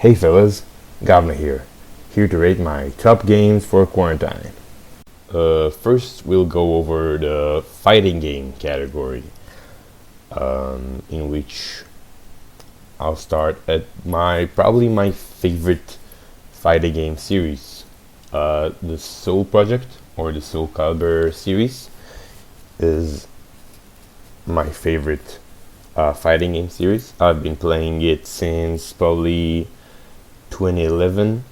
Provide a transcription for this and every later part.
Hey fellas, Govna here to rate my top games for quarantine. First we'll go over the fighting game category, in which I'll start at probably my favorite fighting game series. The Soul Project, or the SoulCalibur Series, is my favorite fighting game series. I've been playing it since probably 2011.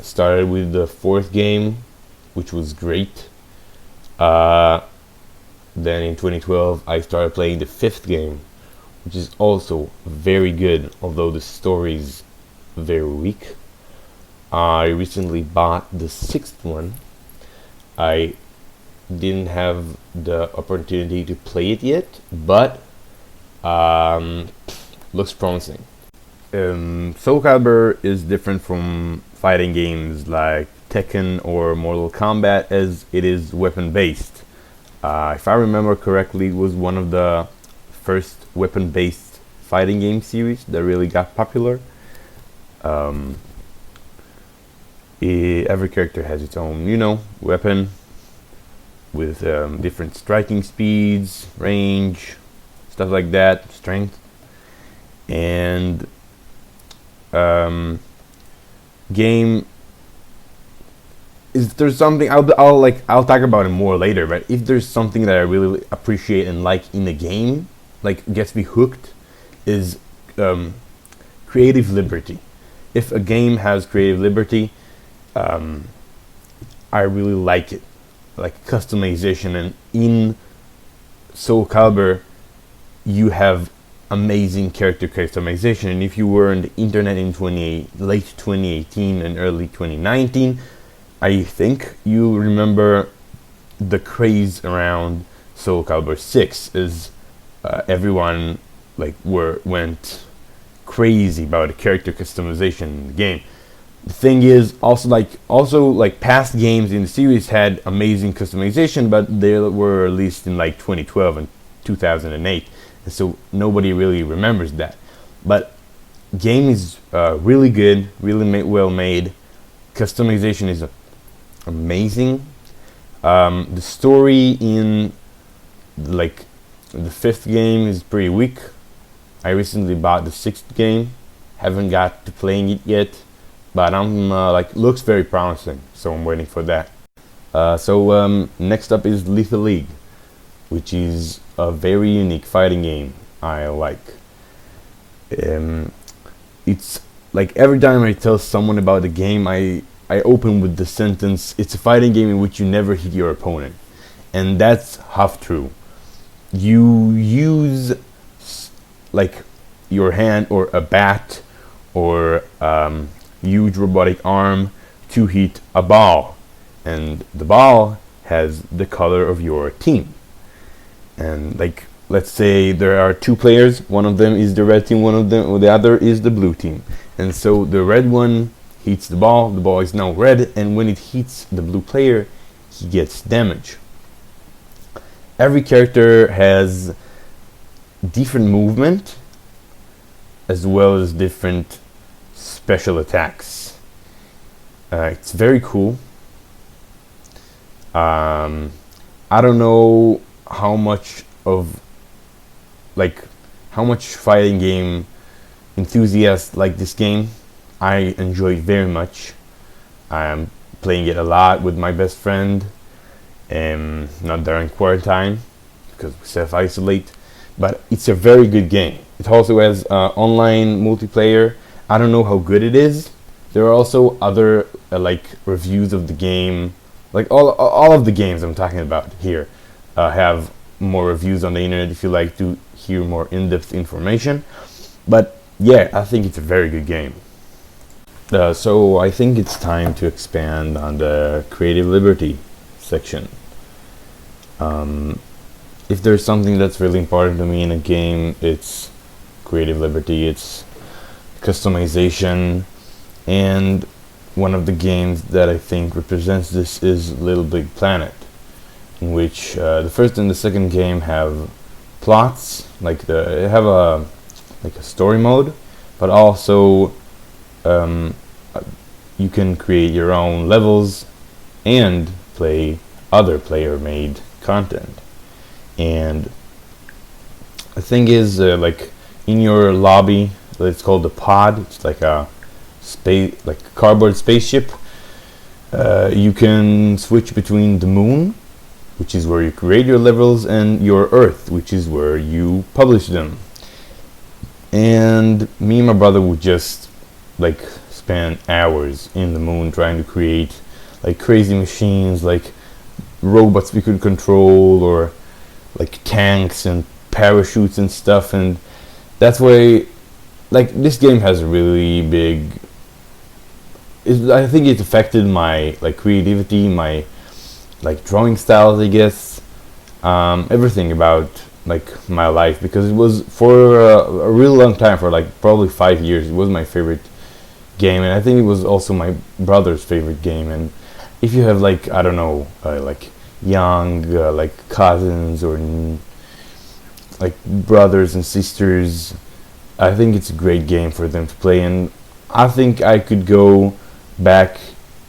Started with the fourth game, which was great. Then in 2012 I started playing the fifth game, which is also very good, although the story is very weak. I recently bought the sixth one. I didn't have the opportunity to play it yet, but looks promising. SoulCalibur is different from fighting games like Tekken or Mortal Kombat, as it is weapon based. If I remember correctly, it was one of the first weapon based fighting game series that really got popular. Every character has its own, weapon with different striking speeds, range, stuff like that, strength, and game. If there's something, I'll talk about it more later, but if there's something that I really appreciate and like in the game, like gets me hooked, is creative liberty. If a game has creative liberty, I really like it, like customization. And in SoulCalibur you have amazing character customization, and if you were on the internet in late 2018 and early 2019, I think you remember the craze around SoulCalibur 6, as everyone went crazy about the character customization in the game. The thing is, also past games in the series had amazing customization, but they were released in 2012 and 2008, and so nobody really remembers that. But game is really good, really well made. Customization is amazing. The story in the fifth game is pretty weak. I recently bought the sixth game, haven't got to playing it yet, but I'm looks very promising, so I'm waiting for that. Next up is Lethal League, which is a very unique fighting game I like. It's like every time I tell someone about the game, I open with the sentence, "It's a fighting game in which you never hit your opponent," and that's half true. You use your hand or a bat or huge robotic arm to hit a ball, and the ball has the color of your team. And let's say there are two players, one of them is the red team, the other is the blue team, and so the red one hits the ball is now red, and when it hits the blue player, he gets damage. Every character has different movement as well as different special attacks. It's very cool. I don't know how much fighting game enthusiasts like this game. I enjoy it very much. I'm playing it a lot with my best friend, not during quarantine because we self-isolate, but it's a very good game. It also has online multiplayer. I don't know how good it is. There are also other reviews of the game. All of the games I'm talking about here have more reviews on the internet if you like to hear more in-depth information. But yeah, I think it's a very good game. So I think it's time to expand on the creative liberty section. If there's something that's really important to me in a game, it's creative liberty, it's customization, and one of the games that I think represents this is Little Big Planet, in which the first and the second game have plots, they have a story mode, but also you can create your own levels and play other player-made content. And the thing is, like in your lobby, it's called the pod. It's like a space, like a cardboard spaceship. You can switch between the moon, which is where you create your levels, and your Earth, which is where you publish them. And me and my brother would just like spend hours in the moon trying to create like crazy machines, like robots we could control, or like tanks and parachutes and stuff. And that's why, like, this game has a really big, I think it affected my like creativity, my like drawing styles, I guess, everything about like my life, because it was for a real long time, for like probably 5 years, it was my favorite game. And I think it was also my brother's favorite game. And if you have like, I don't know, like young like cousins or like brothers and sisters, I think it's a great game for them to play. And I think I could go back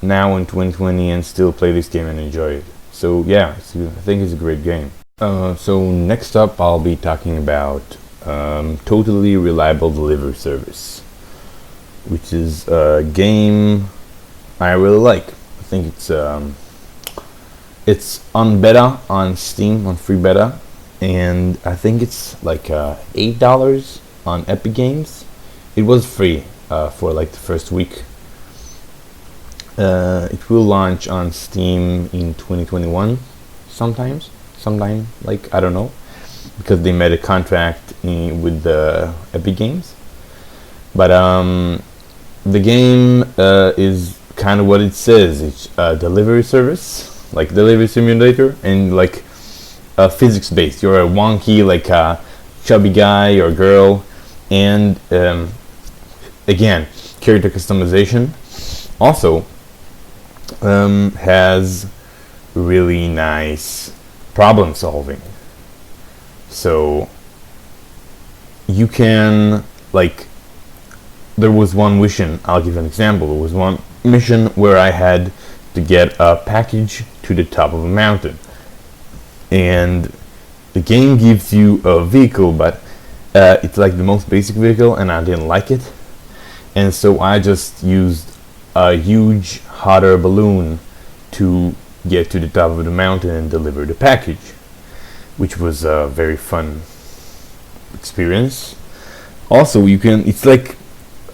now in 2020 and still play this game and enjoy it. So yeah, I think it's a great game. So next up, I'll be talking about Totally Reliable Delivery Service, which is a game I really like. I think it's on beta on Steam, on free beta, and I think it's like $8 on Epic Games. It was free for like the first week. It will launch on Steam in 2021 sometime, like, I don't know, because they made a contract with the Epic Games. But the game is kind of what it says. It's a delivery service, like delivery simulator, and like physics based. You're a wonky, like a chubby guy or girl, and again, character customization. Also has really nice problem solving. So you can, like, there was one mission, I'll give an example. There was one mission where I had to get a package to the top of a mountain, and the game gives you a vehicle, but it's like the most basic vehicle, and I didn't like it, and so I just used a huge hot air balloon to get to the top of the mountain and deliver the package, which was a very fun experience. Also, it's like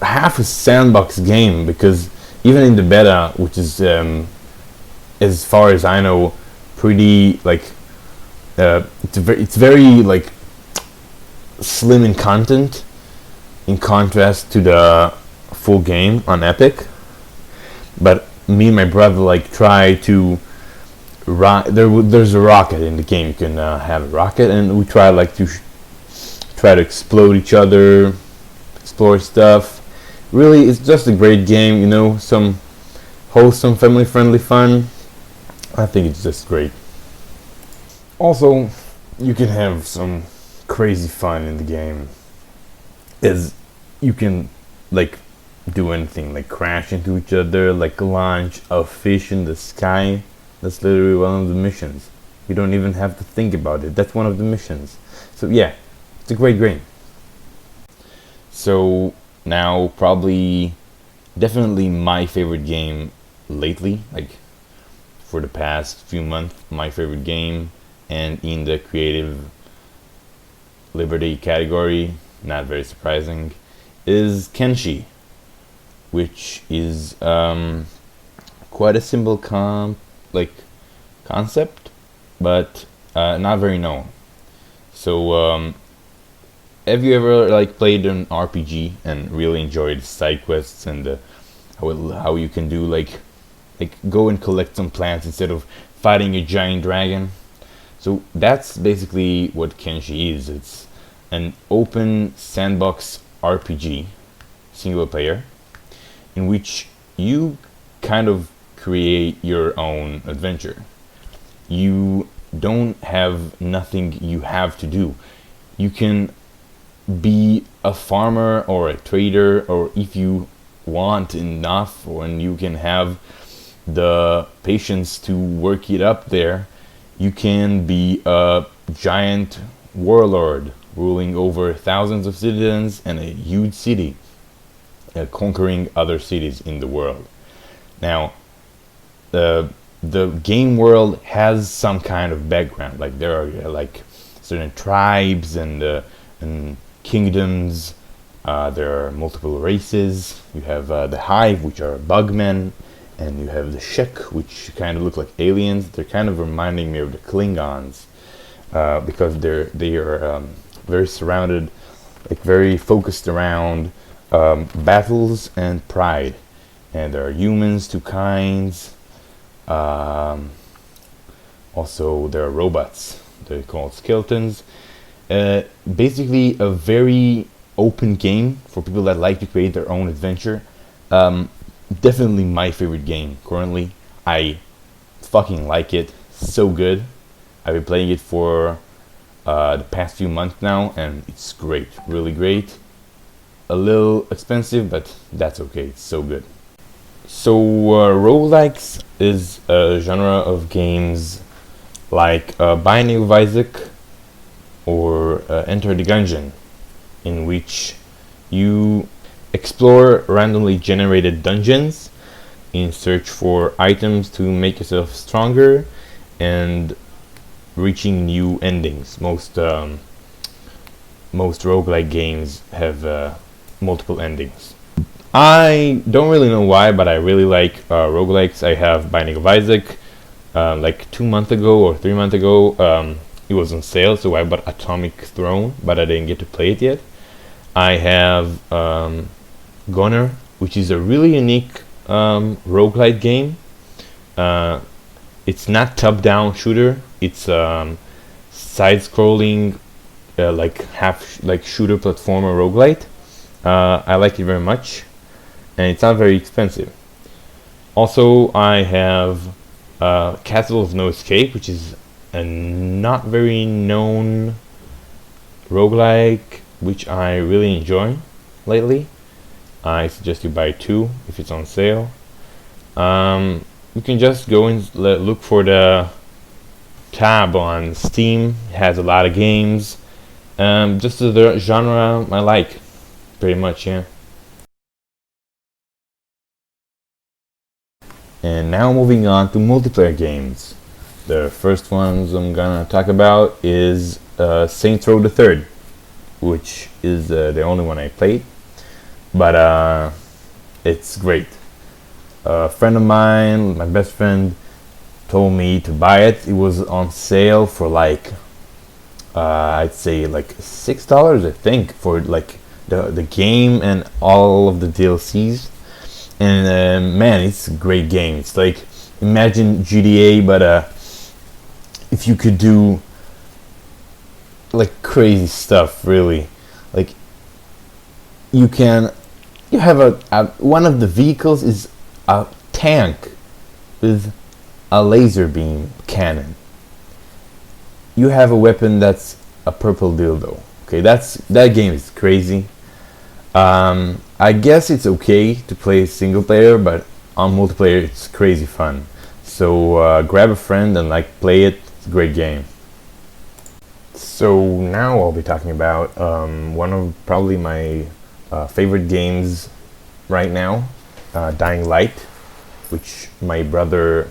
half a sandbox game, because even in the beta, which is as far as I know pretty like it's very like slim in content, in contrast to the full game on Epic. But me and my brother like try to there's a rocket in the game. You can have a rocket, and we try like to try to explode each other, explore stuff. Really, it's just a great game, you know, some wholesome, family-friendly fun. I think it's just great. Also, you can have some crazy fun in the game, as you can like do anything, like crash into each other, like launch a fish in the sky. That's literally one of the missions. You don't even have to think about it. That's one of the missions. So yeah, it's a great game. So now, probably definitely my favorite game lately, like for the past few months, my favorite game, and in the creative liberty category, not very surprising, is Kenshi, which is quite a simple concept, but not very known. So have you ever like played an RPG and really enjoyed side quests and how you can do like go and collect some plants instead of fighting a giant dragon? So that's basically what Kenshi is. It's an open sandbox RPG, single player, in which you kind of create your own adventure. You don't have nothing you have to do. You can be a farmer or a trader, or if you want enough and you can have the patience to work it up there, you can be a giant warlord ruling over thousands of citizens and a huge city, conquering other cities in the world. Now, the game world has some kind of background. Like there are like certain tribes and kingdoms. There are multiple races. You have the Hive, which are bugmen, and you have the Shek, which kind of look like aliens. They're kind of reminding me of the Klingons, because they are very surrounded, like very focused around battles and pride. And there are humans, two kinds. Also, there are robots. They're called skeletons. Basically, a very open game for people that like to create their own adventure. Definitely my favorite game currently. I fucking like it. So good. I've been playing it for the past few months now, and it's great. Really great. A little expensive, but that's okay. It's so good. So, roguelikes is a genre of games like Binding of Isaac or Enter the Gungeon, in which you explore randomly generated dungeons in search for items to make yourself stronger and reaching new endings. Most roguelike games have multiple endings. I don't really know why, but I really like roguelikes. I have Binding of Isaac. Like 2 months ago or 3 months ago, it was on sale, so I bought Atomic Throne, but I didn't get to play it yet. I have GoNNER, which is a really unique roguelike game. It's not top-down shooter. It's side-scrolling, like shooter platformer roguelite. I like it very much, and it's not very expensive. Also, I have Castle of No Escape, which is a not very known roguelike, which I really enjoy lately. I suggest you buy 2 if it's on sale. You can just go and look for the tab on Steam. It has a lot of games. Just the genre I like, pretty much, yeah. And now moving on to multiplayer games. The first ones I'm gonna talk about is Saints Row the Third, which is the only one I played, but it's great. A friend of mine, my best friend, told me to buy it. It was on sale for like I'd say like $6, I think, for like the game and all of the DLCs. And man, it's a great game. It's like, imagine GTA, but if you could do like crazy stuff, really. Like you have one of the vehicles is a tank with a laser beam cannon. You have a weapon that's a purple dildo. Okay, that game is crazy. I guess it's okay to play single player, but on multiplayer it's crazy fun. So grab a friend and play it. It's a great game. So now I'll be talking about one of probably my favorite games right now, Dying Light, which my brother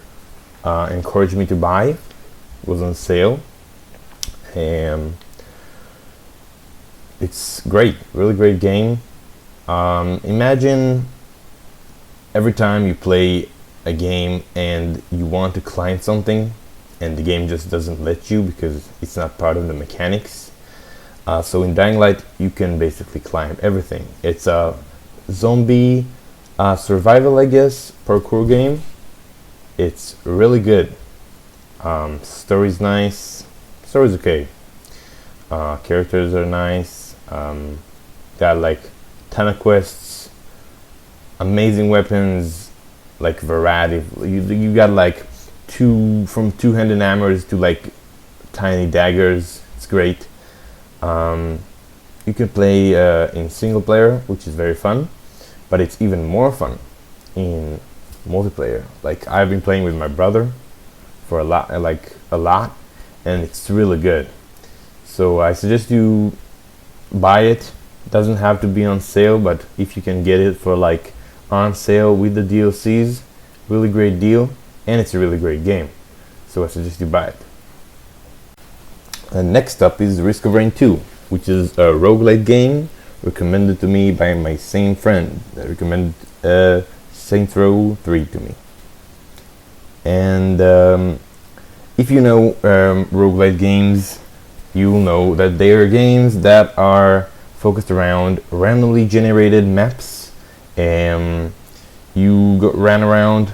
encouraged me to buy. It was on sale. It's great, really great game. Imagine every time you play a game and you want to climb something and the game just doesn't let you because it's not part of the mechanics. So in Dying Light you can basically climb everything. It's a zombie survival, I guess, parkour game. It's really good. Story's nice. Story's okay. Characters are nice. Got like ton of quests, amazing weapons, like variety. You got like from two-handed hammers to like tiny daggers. It's great. You can play in single player, which is very fun, but it's even more fun in multiplayer. Like I've been playing with my brother for a lot, and it's really good. So I suggest you buy it. It doesn't have to be on sale, but if you can get it for like on sale with the DLCs, really great deal, and it's a really great game. So I suggest you buy it. And next up is Risk of Rain 2, which is a roguelite game recommended to me by my same friend that recommended Saints Row 3 to me. And if you know roguelite games, you'll know that they are games that are focused around randomly generated maps. You ran around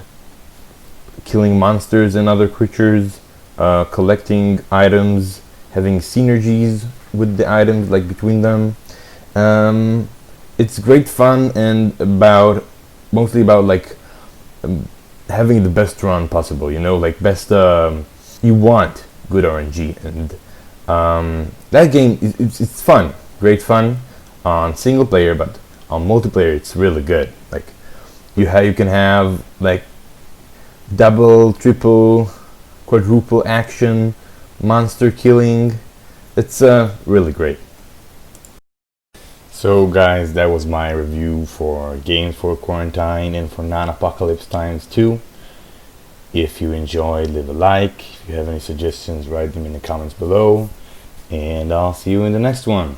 killing monsters and other creatures, collecting items, having synergies with the items, like between them. It's great fun and mostly about like having the best run possible, you know, like best. You want good RNG, and that game it's fun, great fun on single player, but on multiplayer it's really good. Like you can have like double, triple, quadruple action, monster killing. It's really great. So guys, that was my review for Games for Quarantine and for Non-Apocalypse Times 2. If you enjoyed, leave a like. If you have any suggestions, write them in the comments below. And I'll see you in the next one.